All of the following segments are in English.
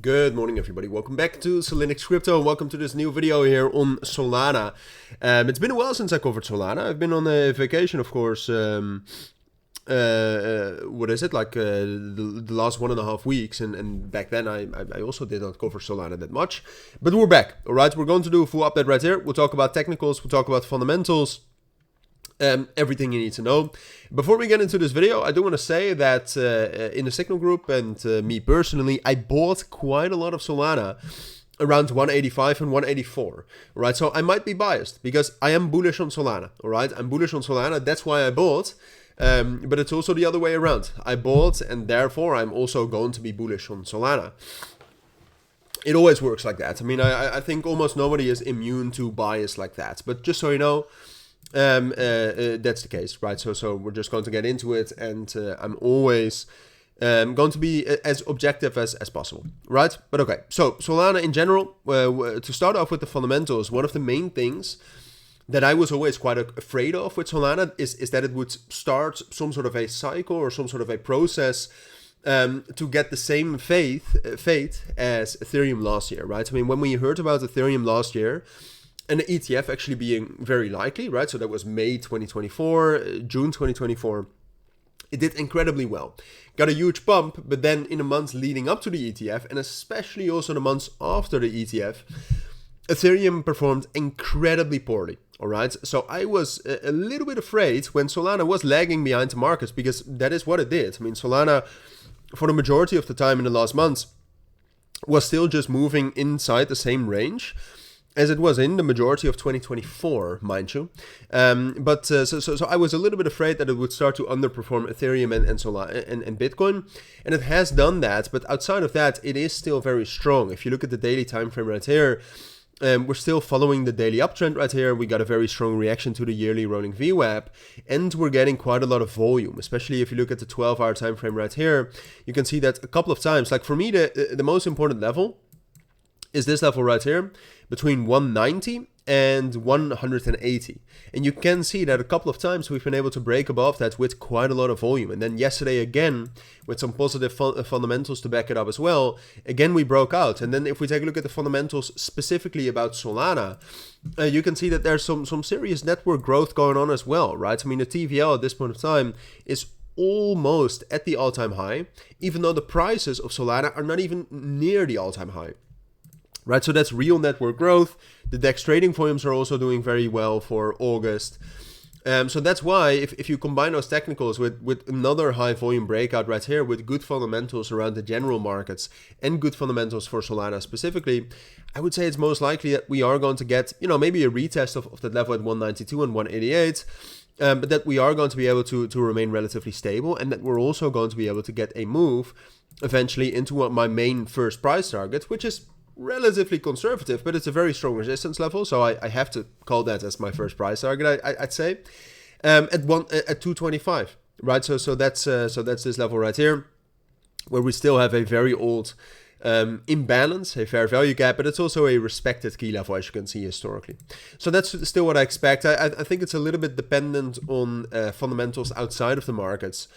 Good morning, everybody. Welcome back to cilinixfxcapital and welcome to this new video here on Solana. It's been a while since I covered Solana. I've been on a vacation, of course. The last 1.5 weeks, and back then I also did not cover Solana that much. But we're back, all right? We're going to do a full update right here. We'll talk about technicals, we'll talk about fundamentals. Everything you need to know. Before we get into this video, I do want to say that in the Signal group and me personally, I bought quite a lot of Solana around 185 and 184, right? So I might be biased because I am bullish on Solana, all right? I'm bullish on Solana, that's why I bought, but it's also the other way around. I bought and therefore I'm also going to be bullish on Solana. It always works like that. I mean, I think almost nobody is immune to bias like that, but just so you know, that's the case, right? So we're just going to get into it, and I'm always going to be as objective as possible, right? But okay, so Solana in general, to start off with the fundamentals, one of the main things that I was always quite afraid of with Solana is that it would start some sort of a cycle or some sort of a process to get the same fate as Ethereum last year, right? I mean, when we heard about Ethereum last year, and the ETF actually being very likely, right? So that was May 2024, June 2024. It did incredibly well. Got a huge bump, but then in the months leading up to the ETF, and especially also the months after the ETF, Ethereum performed incredibly poorly, all right? So I was a little bit afraid when Solana was lagging behind the markets, because that is what it did. I mean, Solana, for the majority of the time in the last months, was still just moving inside the same range as it was in the majority of 2024, mind you. So I was a little bit afraid that it would start to underperform Ethereum and Solana and Bitcoin, and it has done that. But outside of that, it is still very strong. If you look at the daily time frame right here, we're still following the daily uptrend right here. We got a very strong reaction to the yearly rolling VWAP, and we're getting quite a lot of volume, especially if you look at the 12-hour time frame right here. You can see that a couple of times. Like for me, the most important level is this level right here, between 190 and 180. And you can see that a couple of times we've been able to break above that with quite a lot of volume. And then yesterday again, with some positive fundamentals to back it up as well, again we broke out. And then if we take a look at the fundamentals specifically about Solana, you can see that there's some serious network growth going on as well, right? I mean, the TVL at this point of time is almost at the all-time high, even though the prices of Solana are not even near the all-time high. Right, so that's real network growth. The DEX trading volumes are also doing very well for August. So that's why if you combine those technicals with another high volume breakout right here, with good fundamentals around the general markets and good fundamentals for Solana specifically, I would say it's most likely that we are going to get, maybe a retest of that level at 192 and 188. But that we are going to be able to remain relatively stable, and that we're also going to be able to get a move eventually into my main first price target, which is relatively conservative, but it's a very strong resistance level, so I have to call that as my first price target. I'd say at 225, right? So that's this level right here, where we still have a very old imbalance, a fair value gap, but it's also a respected key level, as you can see historically. So that's still what I expect. I think it's a little bit dependent on fundamentals outside of the markets.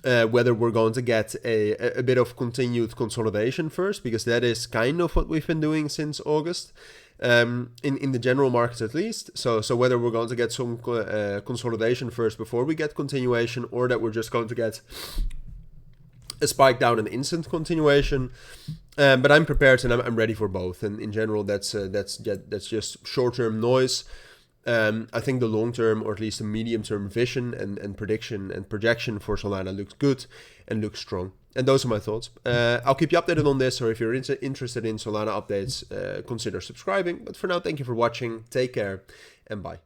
Whether we're going to get a bit of continued consolidation first, because that is kind of what we've been doing since August, in the general markets at least. So whether we're going to get some consolidation first before we get continuation, or that we're just going to get a spike down and instant continuation. But I'm prepared and I'm ready for both. And in general, that's just short-term noise. I think the long-term, or at least the medium-term vision and prediction and projection for Solana looks good and looks strong. And those are my thoughts. I'll keep you updated on this, or if you're interested in Solana updates, consider subscribing. But for now, thank you for watching. Take care and bye.